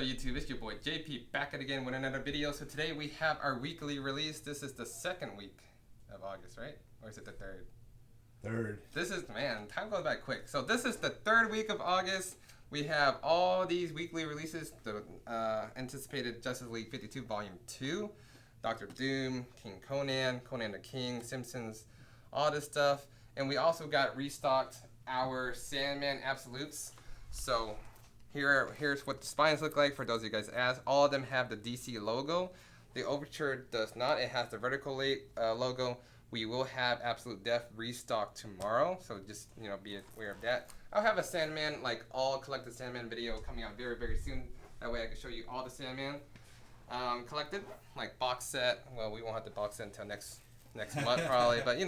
YouTube? It's your boy JP back at again with another video. So today we have our weekly release. This is the second week of August, right? Or is it the third? Third. This is, man, time goes by quick. So this is the third week of August. We have all these weekly releases. The anticipated Justice League 52 Volume 2, Doctor Doom, King Conan, Conan the King, Simpsons, all this stuff. And we also got restocked our Sandman Absolutes. So here's what the spines look like for those of you guys asked. All of them have the DC logo. The Overture does not. It has the vertical logo. We will have Absolute Death restocked tomorrow, so just be aware of that. I'll have a Sandman, like all collected Sandman video coming out very, very soon. That way I can show you all the Sandman collected, like box set. Well, we won't have the box set until next month probably, but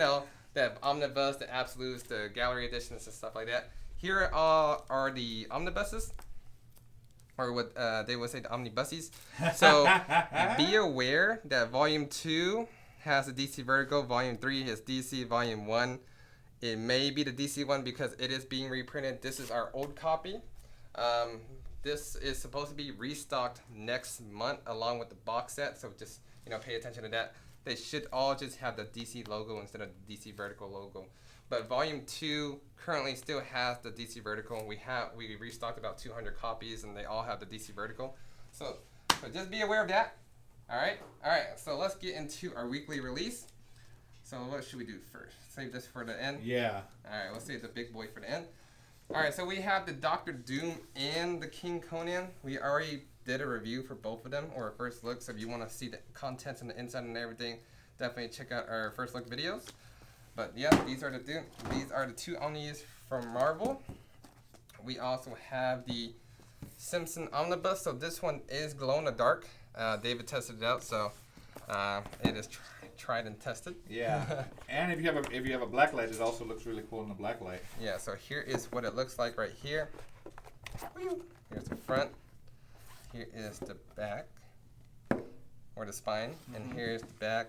the Omnibus, the Absolutes, the Gallery editions and stuff like that. Here are the Omnibuses, or what they would say, the Omnibuses. So be aware that Volume 2 has the DC Vertigo, Volume 3 is DC, Volume 1. It may be the DC one because it is being reprinted. This is our old copy. This is supposed to be restocked next month along with the box set, so just pay attention to that. They should all just have the DC logo instead of the DC Vertical logo. But Volume 2 currently still has the DC Vertical. We restocked about 200 copies, and they all have the DC Vertical. So just be aware of that. All right. So let's get into our weekly release. So what should we do first? Save this for the end. Yeah. All right. Let's save the big boy for the end. All right. So we have the Doctor Doom and the King Conan. We already did a review for both of them, or a first look. So if you want to see the contents and the inside and everything, definitely check out our first look videos. But yeah, these are the two Omnis from Marvel. We also have the Simpsons Omnibus. So this one is glow in the dark. David tested it out, so it is tried and tested. Yeah, and if you have a black light, it also looks really cool in the black light. Yeah. So here is what it looks like right here. Here's the front. Here is the back, or the spine, and here's the back,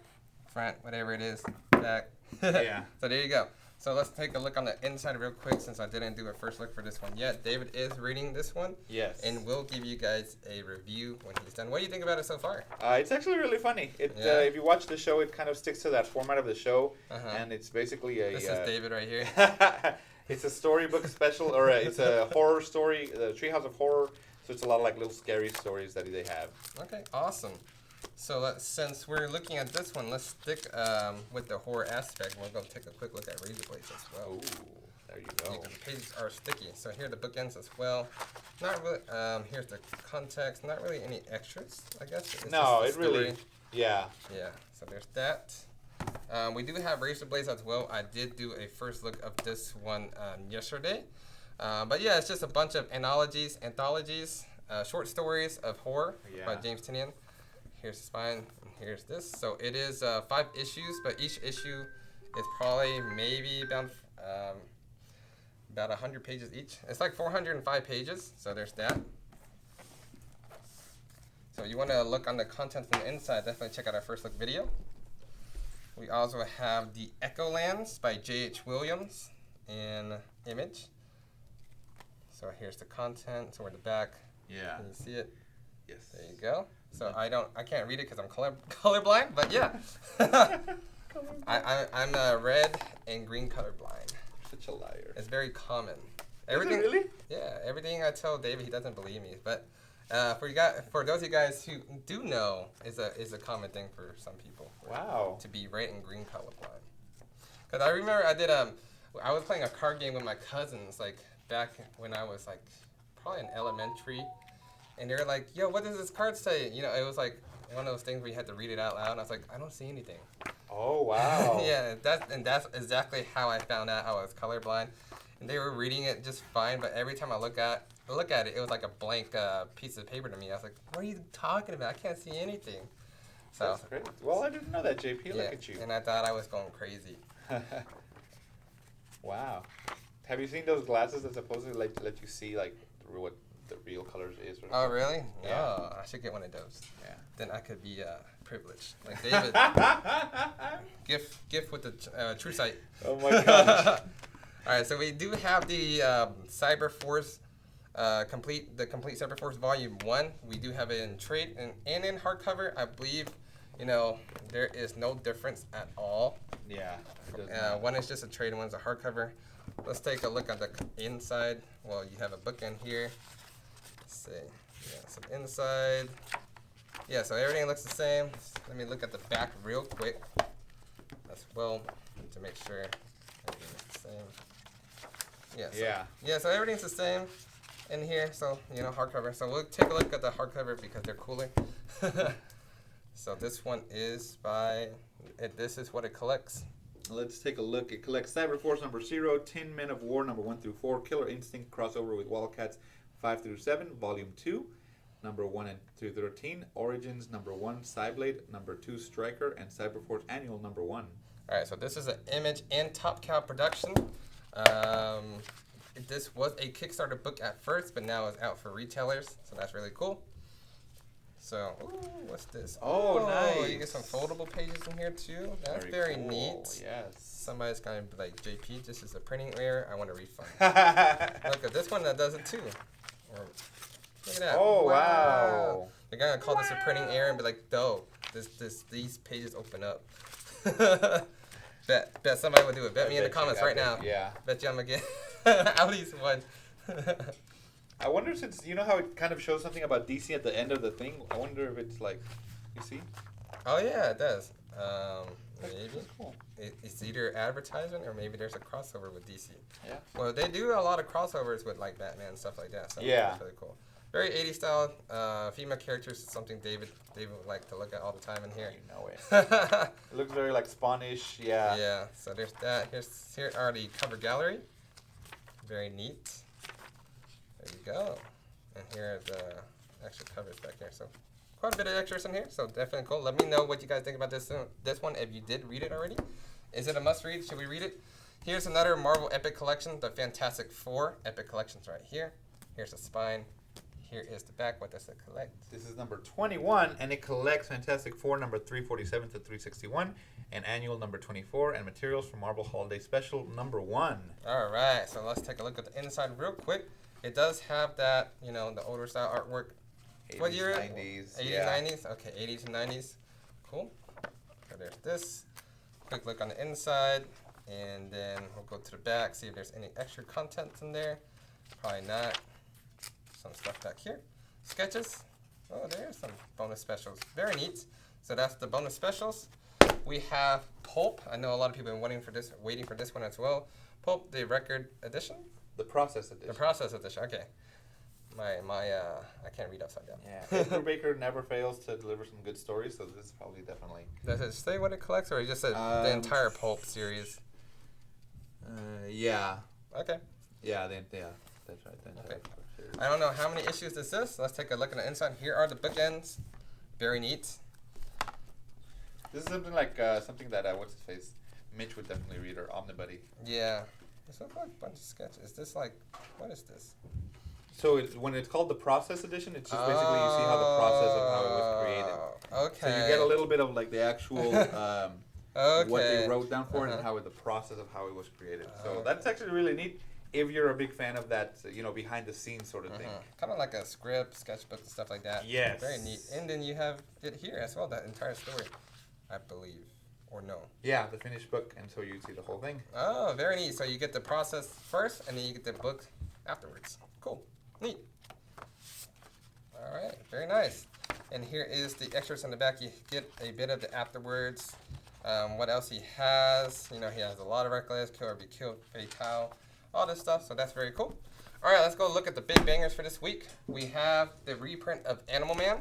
front, whatever it is, back. Yeah. So there you go. So let's take a look on the inside real quick since I didn't do a first look for this one yet. David is reading this one. Yes. And we'll give you guys a review when he's done. What do you think about it so far? It's actually really funny. If you watch the show, it kind of sticks to that format of the show, and it's basically a. This is David right here. It's a storybook special, or it's a horror story, the Treehouse of Horror. So it's a lot of like little scary stories that they have. Okay, awesome. So since we're looking at this one, let's stick with the horror aspect. We're going to take a quick look at razor blades as well. Ooh, there you go. The pages are sticky. So here are the bookends as well. Not really. Here's the context. Not really any extras, I guess. It's no, just it really. Yeah. Yeah. So there's that. We do have razor blades as well. I did do a first look of this one yesterday. But yeah, it's just a bunch of anthologies, short stories of horror by James Tynion. Here's the spine, and here's this. So it is 5 issues, but each issue is probably maybe about 100 pages each. It's like 405 pages, so there's that. So you want to look on the content from the inside, definitely check out our first look video. We also have the Echolans by J.H. Williams in Image. So here's the content, so we're the back. Yeah. Can you see it? Yes. There you go. So I can't read it because I'm colorblind, but yeah. I'm red and green colorblind. Such a liar. It's very common. Everything. Is it really? Yeah, everything I tell David, he doesn't believe me. But for those of you guys who do know, is a common thing for some people. Wow. To be red and green colorblind. Because I remember I was playing a card game with my cousins like back when I was like probably in elementary. And they were like, yo, what does this card say? It was like one of those things where you had to read it out loud. And I was like, I don't see anything. Oh, wow. Yeah, that's exactly how I found out I was colorblind. And they were reading it just fine, but every time I look at it, it was like a blank piece of paper to me. I was like, what are you talking about? I can't see anything. So, that's great. Well, I didn't know that, JP. Yeah, look at you. And I thought I was going crazy. Wow. Have you seen those glasses that supposedly let you see like what the real colors is? Or Oh, really? Yeah. Oh, I should get one of those. Yeah. Then I could be privileged. Like David. gift with the True Sight. Oh, my gosh. All right, so we do have the Cyber Force complete Cyber Force Volume 1. We do have it in trade and in hardcover. I believe, there is no difference at all. Yeah. One is just a trade and one's a hardcover. Let's take a look at the inside. Well, you have a bookend here. Let's see. Yeah, so inside. Yeah, so everything looks the same. Let me look at the back real quick as well to make sure everything is the same. Yeah, so everything's the same in here. So, hardcover. So we'll take a look at the hardcover because they're cooler. So this one is this is what it collects. Let's take a look. It collects Cyber Force number 0, Tin Men of War number 1 through 4, Killer Instinct crossover with Wildcats 5 through 7, Volume 2, number 1 and through 13, Origins number 1, Cyblade number 2, Striker, and Cyber Force Annual number 1. All right, so this is an Image and Top Cow production. This was a Kickstarter book at first, but now it's out for retailers, so that's really cool. So, what's this? Oh, nice. You get some foldable pages in here too. That's very cool. Neat. Yes. Somebody's gonna be like, JP, this is a printing error. I want a refund. Look at this one that does it too. Look at that. Oh, wow. They're gonna call this a printing error and be like, dope. These pages open up. Bet somebody will do it. Bet me in the comments right now. Yeah. Bet you I'm gonna get at least one. I wonder, since you know how it kind of shows something about DC at the end of the thing, I wonder if it's like, you see? Oh yeah, it does. Maybe. That's cool. It's either advertisement or maybe there's a crossover with DC. Yeah. Well, they do a lot of crossovers with like Batman and stuff like that. So yeah. That's really cool. Very 80s style. Female characters is something David would like to look at all the time in here. You know it. It looks very like Spanish. Yeah. Yeah. So there's that. Here are the cover gallery. Very neat. There you go. And here are the extra covers back here. So quite a bit of extras in here. So definitely cool. Let me know what you guys think about this one if you did read it already. Is it a must read? Should we read it? Here's another Marvel Epic Collection, the Fantastic Four Epic Collections right here. Here's the spine. Here is the back. What does it collect? This is number 21, and it collects Fantastic Four number 347 to 361, and Annual number 24, and materials from Marvel Holiday Special number 1. All right, so let's take a look at the inside real quick. It does have that, the older style artwork. 80s, What year? 90s. 80s, yeah. 90s? Okay, 80s and 90s. Cool. So there's this. Quick look on the inside, and then we'll go to the back, see if there's any extra content in there. Probably not. Some stuff back here. Sketches. Oh, there's some bonus specials. Very neat. So that's the bonus specials. We have Pulp. I know a lot of people have been waiting for this one as well. Pulp, the record edition. The process edition. The process edition. Okay. I can't read upside down. Yeah. Edgar Baker never fails to deliver some good stories, so this is probably definitely. Does it say what it collects, or it just said the entire Pulp series? Yeah. Okay. Yeah, that's right. Okay. I don't know how many issues this is. Let's take a look at the inside. Here are the bookends. Very neat. This is something like something that what's his face, Mitch would definitely read, or Omnibus. Yeah. This looks like a bunch of sketches. Is this like, what is this? So when it's called the process edition, it's just basically you see how the process of how it was created. Okay. So you get a little bit of like the actual what they wrote down for it and how the process of how it was created. So that's actually really neat if you're a big fan of that, behind the scenes sort of thing. Kind of like a script, sketchbook, and stuff like that. Yes. Very neat. And then you have it here as well, that entire story, I believe. Or no? Yeah, the finished book, and so you see the whole thing. Oh, very neat. So you get the process first, and then you get the book afterwards. Cool. Neat. All right. Very nice. And here is the extras on the back. You get a bit of the afterwards. What else he has? He has a lot of reckless, kill or be killed, fatal, all this stuff. So that's very cool. All right, let's go look at the big bangers for this week. We have the reprint of Animal Man.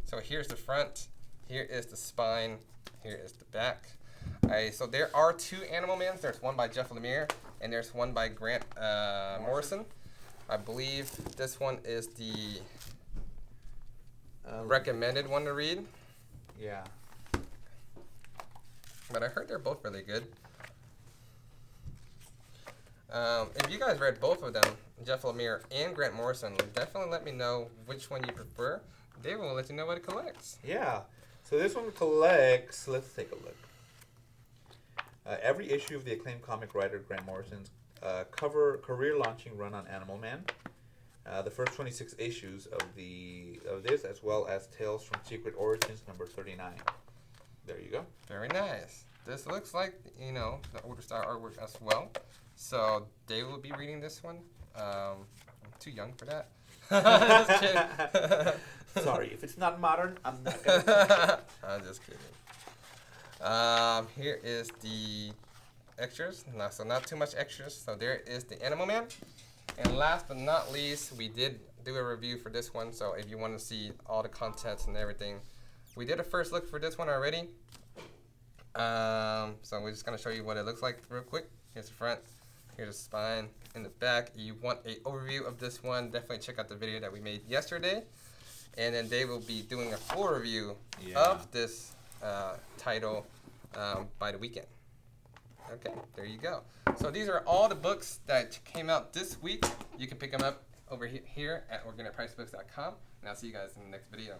So here's the front. Here is the spine. Here is the back. So there are two Animal Mans. There's one by Jeff Lemire, and there's one by Grant Morrison. I believe this one is the recommended one to read. Yeah. But I heard they're both really good. If you guys read both of them, Jeff Lemire and Grant Morrison, definitely let me know which one you prefer. David will let you know what it collects. Yeah. So this one collects, let's take a look. Every issue of the acclaimed comic writer Grant Morrison's career-launching run on Animal Man. The first 26 issues of this, as well as Tales from Secret Origins number 39. There you go. Very nice. This looks like, the older style artwork as well. So Dave will be reading this one. I'm too young for that. Just kidding. Sorry, if it's not modern, I'm not gonna. I'm just kidding. Here is the extras. So not too much extras. So there is the Animal Man. And last but not least, we did do a review for this one. So if you want to see all the contents and everything, we did a first look for this one already. So we're just going to show you what it looks like real quick. Here's the front. Here's the spine. In the back, you want an overview of this one, definitely check out the video that we made yesterday. And then Dave will be doing a full review of this title by the weekend. Okay, there you go. So these are all the books that came out this week. You can pick them up over here at organicpricedbooks.com. And I'll see you guys in the next video.